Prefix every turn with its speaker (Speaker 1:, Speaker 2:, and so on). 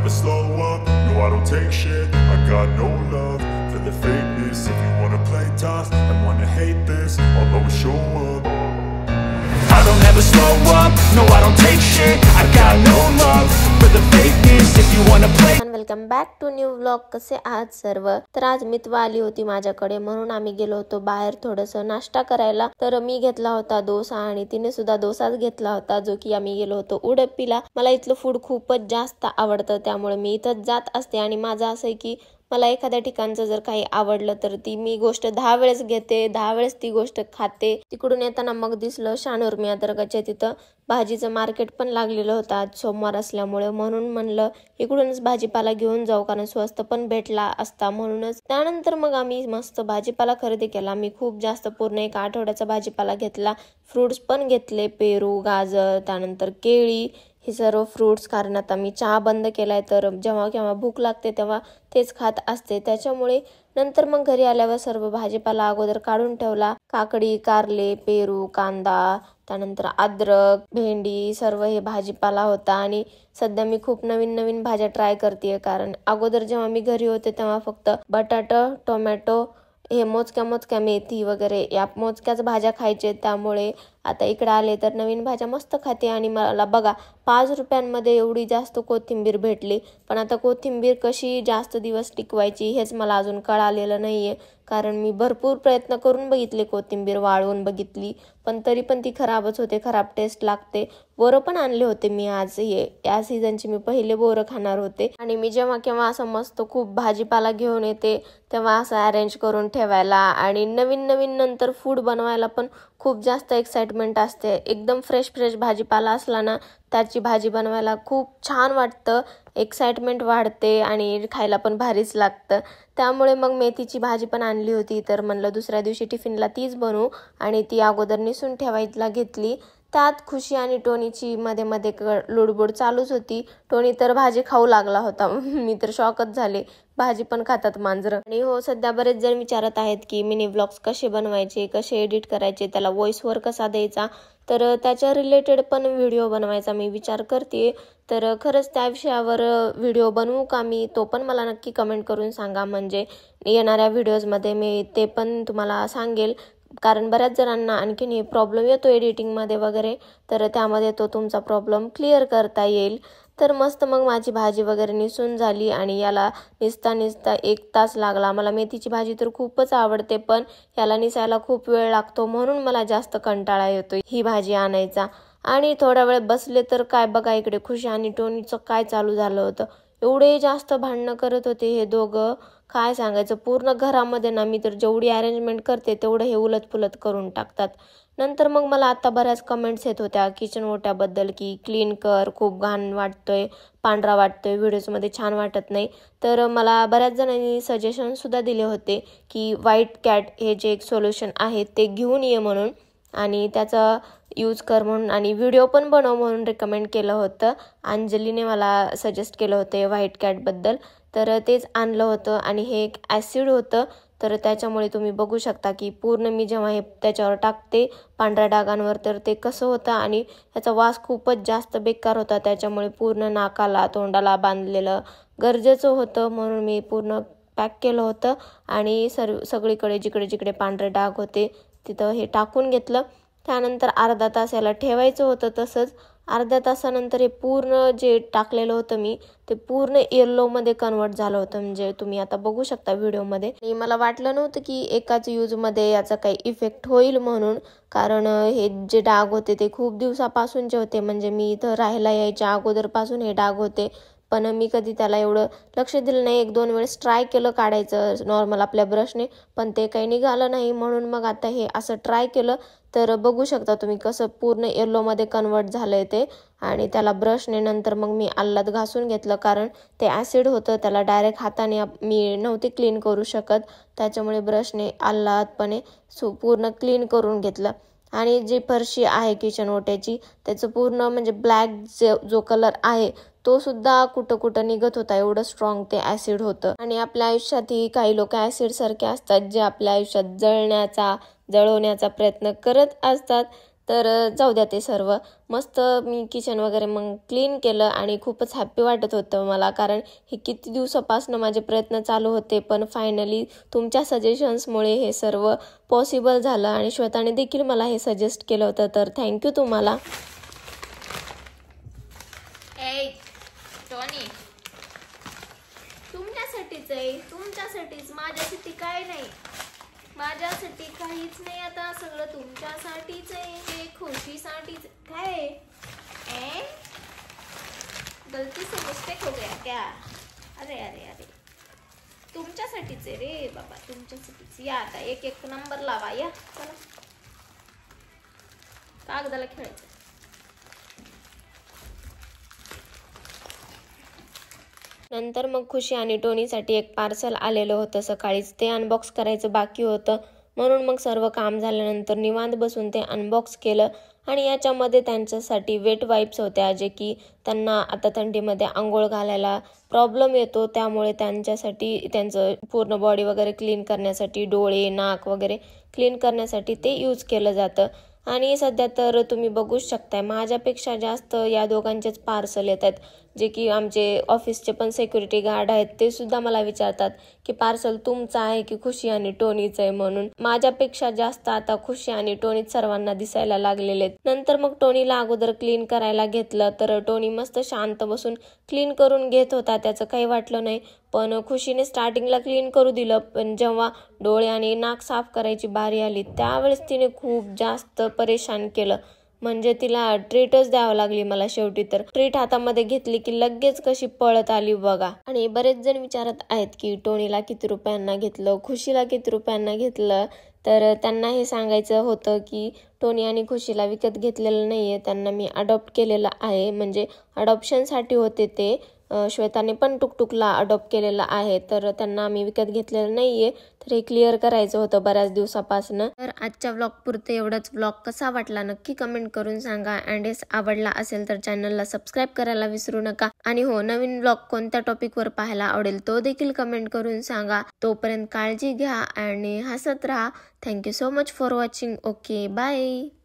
Speaker 1: never slow up, no I don't take shit. I got no love for the fakeness. If you wanna play tough and wanna hate this, I'll always show up. I don't ever slow up, no I don't take shit. I got no love for the fakeness. If you wanna play.
Speaker 2: Welcome back to new vlog. कसे आहात सर्व? तर आज मितवा आली होती माझ्याकडे म्हणून आम्ही गेलो होतो बाहेर थोडंसं नाश्ता करायला. तर मी घेतला होता डोसा आणि तिने सुद्धा डोसाच घेतला होता, जो की आम्ही गेलो होतो उडुपीला. मला इथलं फूड खूपच जास्त आवडतं, त्यामुळे मी इथं जात असते. आणि माझं असं आहे की मला एखाद्या ठिकाणचं जर काही आवडलं तर ती मी गोष्ट 10 वेळेस घेते, 10 वेळेस ती गोष्ट खाते. तिकडून येताना मग दिसलं शानूरमी अदरकाच्या तिथं भाजीचं मार्केट पण लागलेलं होतं आज सोमवार असल्यामुळे, म्हणून म्हणलं इकडूनच भाजीपाला घेऊन जाऊ, कारण स्वस्त पण भेटला असता म्हणूनच. त्यानंतर मग आम्ही मस्त भाजीपाला खरेदी केला. मी खूप जास्त पूर्ण 1 आठवड्याचा भाजीपाला घेतला. फ्रूट्स पण घेतले, पेरू, गाजर, त्यानंतर केळी, हे सर्व फ्रूट्स. कारण आता मी चहा बंद केलाय, तर जेव्हा केव्हा भूक लागते तेव्हा तेच खात असते, त्याच्यामुळे. नंतर मग घरी आल्यावर सर्व भाजीपाला अगोदर काढून ठेवला. काकडी, कारले, पेरू, कांदा, त्यानंतर अद्रक, भेंडी, सर्व हे भाजीपाला होता. आणि सध्या मी खूप नवीन नवीन भाज्या ट्राय करते, कारण अगोदर जेव्हा मी घरी होते तेव्हा फक्त बटाटा, टोमॅटो, हे मोजक्या मेथी वगैरे या मोजक्याच भाज्या खायचे. त्यामुळे आता इकडे आले तर नवीन भाज्या मस्त खाते. आणि मला बघा 5 रुपयांमध्ये एवढी जास्त कोथिंबीर भेटली. पण आता कोथिंबीर कशी जास्त दिवस टिकवायची हेच मला अजून कळालेलं नाहीये, कारण मी भरपूर प्रयत्न करून बघितले, कोथिंबीर वाळवून बघितली, पण तरी पण ती खराबच होते, खराब टेस्ट लागते. बोरं पण आणले होते मी आज, या सीझनची मी पहिले बोरं खाणार होते. आणि मी जेव्हा केव्हा असं मस्त खूप भाजीपाला घेऊन येते तेव्हा असं अरेंज करून ठेवायला आणि नवीन नंतर फूड बनवायला पण खूप जास्त एक्साइटमेंट असते. एकदम फ्रेश भाजीपाला असला ना, त्याची भाजी बनवायला खूप छान वाटतं, एक्साइटमेंट वाढते आणि खायला पण भारीच लागतं. त्यामुळे मग मेथीची भाजी पण आणली होती, तर म्हणलं दुसऱ्या दिवशी टिफिनला तीच बनवू, आणि ती अगोदर निसून ठेवायला घेतली. त्यात खुशी आणि टोनीची मध्ये लुडबुड चालूच होती. टोनी तर भाजी खाऊ लागला होता. मी तर शॉकच झाले, भाजी पण खातात मांजरं. आणि हो, सध्या बरेच जण विचारत आहेत की मिनी व्लॉग्स कसे बनवायचे, कसे एडिट करायचे, त्याला व्हॉइस ओव्हर कसा द्यायचा. तर त्याच्या रिलेटेड पण व्हिडिओ बनवायचा मी विचार करते. तर खरंच त्या विषयावर व्हिडिओ बनवू का मी, तो पण मला नक्की कमेंट करून सांगा. म्हणजे येणाऱ्या व्हिडिओजमध्ये मी ते पण तुम्हाला सांगेल, कारण बऱ्याच जणांना आणखीन हे प्रॉब्लेम येतो एडिटिंगमध्ये वगैरे, तर त्यामध्ये तो तुमचा प्रॉब्लेम क्लिअर करता येईल. तर मस्त मग माझी भाजी वगैरे निसून झाली आणि याला निसता 1 तास लागला. मला मेथीची भाजी तर खूपच आवडते, पण याला निसायला खूप वेळ लागतो, म्हणून मला जास्त कंटाळा येतो ही भाजी आणायचा. आणि थोडा वेळ बसले तर काय बघा, इकडे खुशी आणि टोनीचं काय चालू झालं होतं. एवढे जास्त भांडणं करत होते हे दोघं, काय सांगायचं. पूर्ण घरामध्ये ना, मी तर जेवढी अरेंजमेंट करते तेवढं हे उलटपुलट करून टाकतात. नंतर मग मला आता बऱ्याच कमेंट्स येत होत्या किचन ओट्याबद्दल, की क्लीन कर, खूप घाण वाटतोय, पांढरा वाटतोय, व्हिडिओजमध्ये छान वाटत नाही. तर मला बऱ्याच जणांनी सजेशन सुद्धा दिले होते की व्हाईट कॅट हे जे एक सोल्युशन आहे ते घेऊन ये म्हणून, आणि त्याचा यूज कर म्हणून, आणि व्हिडिओ पण बनव म्हणून रेकमेंड केलं होतं. अंजलीने मला सजेस्ट केलं होतं व्हाईट कॅटबद्दल, तर तेच आणलं होतं. आणि हे एक ॲसिड होतं, तर त्याच्यामुळे तुम्ही बघू शकता की पूर्ण मी जेव्हा हे त्याच्यावर टाकते पांढऱ्या डागांवर, तर ते कसं होतं. आणि ह्याचा वास खूपच जास्त बेकार होता, त्याच्यामुळे पूर्ण नाकाला तोंडाला बांधलेलं गरजेचं होतं, म्हणून मी पूर्ण पॅक केलं होतं. आणि सगळीकडे जिकडे पांढरे डाग होते तिथं हे टाकून घेतलं. त्यानंतर अर्धा तास याला ठेवायचं होतं. तसंच अर्ध्या तासानंतर हे पूर्ण जे टाकलेलं होतं मी, ते पूर्ण येल्लोमध्ये कन्वर्ट झालं होतं, म्हणजे तुम्ही आता बघू शकता व्हिडिओमध्ये. आणि मला वाटलं नव्हतं की एकाच यूजमध्ये याचा काही इफेक्ट होईल म्हणून, कारण हे जे डाग होते ते खूप दिवसापासूनचे होते, म्हणजे मी इथं राहायला यायच्या अगोदरपासून हे डाग होते. पण मी कधी त्याला एवढं लक्ष दिलं नाही. 1-2 वेळेस ट्राय केलं काढायचं नॉर्मल आपल्या ब्रशने, पण ते काही निघालं नाही, म्हणून मग आता हे असं ट्राय केलं. तर बघू शकता तुम्ही कसं पूर्ण येल्लोमध्ये कन्वर्ट झालंय ते. आणि त्याला ब्रशने नंतर मग मी आल्लाद घासून घेतलं, कारण ते ॲसिड होतं, त्याला डायरेक्ट हाताने मी नव्हते क्लीन करू शकत, त्याच्यामुळे ब्रशने आल्लादपणे पूर्ण क्लीन करून घेतलं. आणि जी फरशी आहे किचन ओट्याची, त्याचं पूर्ण म्हणजे ब्लॅक जो कलर आहे तो सुद्धा कुठं निघत होता, एवढं स्ट्रॉंग ते ॲसिड होतं. आणि आपल्या आयुष्यातही काही लोक ॲसिड सारखे असतात, जे आपल्या आयुष्यात जळवण्याचा प्रयत्न करत असतात. तर जाऊ द्या ते सर्व. मस्त मी किचन वगैरे मग क्लीन केलं आणि खूपच हॅप्पी वाटत होतं मला, कारण हे किती दिवसापासून माझे प्रयत्न चालू होते, पण फायनली तुमच्या सजेशन्समुळे हे सर्व पॉसिबल झालं आणि श्वेताने देखील मला हे सजेस्ट केलं होतं, तर थँक्यू तुम्हाला.
Speaker 3: टॉनी, तुमच्यासाठीच आहे, तुमच्यासाठीच, माझ्यासाठी काय नाही, माझ्यासाठी काहीच नाही, आता सगळं तुमच्यासाठीच आहे, खुशीसाठीच. काय गलती से मिस्टेक हो गया क्या? अरे अरे अरे, तुमच्यासाठीच आहे रे बाबा, तुमच्यासाठीच. या आता एक एक नंबर लावा, या चला, कागदाला खेळायचं.
Speaker 2: नंतर मग खुशी आणि टोनीसाठी एक पार्सल आलेलं होतं सकाळीच, ते अनबॉक्स करायचं बाकी होतं, म्हणून मग सर्व काम झाल्यानंतर निवांत बसून ते अनबॉक्स केलं. आणि याच्यामध्ये त्यांच्यासाठी वेट वाईप्स होत्या, जे की त्यांना आता थंडीमध्ये आंघोळ घालायला प्रॉब्लेम येतो, त्यामुळे त्यांच्यासाठी त्यांचं पूर्ण बॉडी वगैरे क्लीन करण्यासाठी, डोळे नाक वगैरे क्लीन करण्यासाठी ते यूज केलं जातं. आणि सध्या तर तुम्ही बघूच शकताय, माझ्यापेक्षा जास्त या दोघांचेच पार्सल येत आहेत, जे की आमचे ऑफिसचे पण सिक्युरिटी गार्ड आहेत, ते सुद्धा मला विचारतात की पार्सल तुमचं आहे की खुशी आणि टोनीचं आहे म्हणून. माझ्यापेक्षा जास्त आता खुशी आणि टोनीच सर्वांना दिसायला लागलेले आहेत. नंतर मग टोनीला अगोदर क्लीन करायला घेतलं, तर टोनी मस्त शांत बसून क्लीन करून घेत होता, त्याचं काही वाटलं नाही. पण खुशीने स्टार्टिंगला क्लीन करू दिलं, पण जेव्हा डोळे आणि नाक साफ करायची बारी आली त्यावेळेस तिने खूप जास्त परेशान केलं. म्हणजे तिला ट्रीटच द्यावं लागली मला शेवटी. तर ट्रीट हातामध्ये घेतली की लगेच कशी पळत आली बघा. आणि बरेच जण विचारत आहेत की टोनीला किती रुपयांना घेतलं, खुशीला किती रुपयांना घेतलं. तर त्यांना हे सांगायचं होतं की टोनी आणि खुशीला विकत घेतलेलं नाहीये, त्यांना मी अडॉप्ट केलेलं आहे. म्हणजे अडॉप्शनसाठी होते ते. श्वेताने पण टुकटुकला अडॉप्ट केलेला आहे, तर त्यांना आम्ही विकत घेतलेलं नाहीये. तर हे क्लिअर करायचं होतं बऱ्याच दिवसापासून. तर आजच्या व्लॉग पुरते एवढंच. व्लॉग कसा वाटला नक्की कमेंट करून सांगा. अँड आवडला असेल तर चॅनलला सबस्क्राईब करायला विसरू नका. आणि हो, नवीन व्लॉग कोणत्या टॉपिकवर पाहायला आवडेल तो देखील कमेंट करून सांगा. तोपर्यंत काळजी घ्या आणि हसत राहा. Thank you so much for watching. Okay, bye.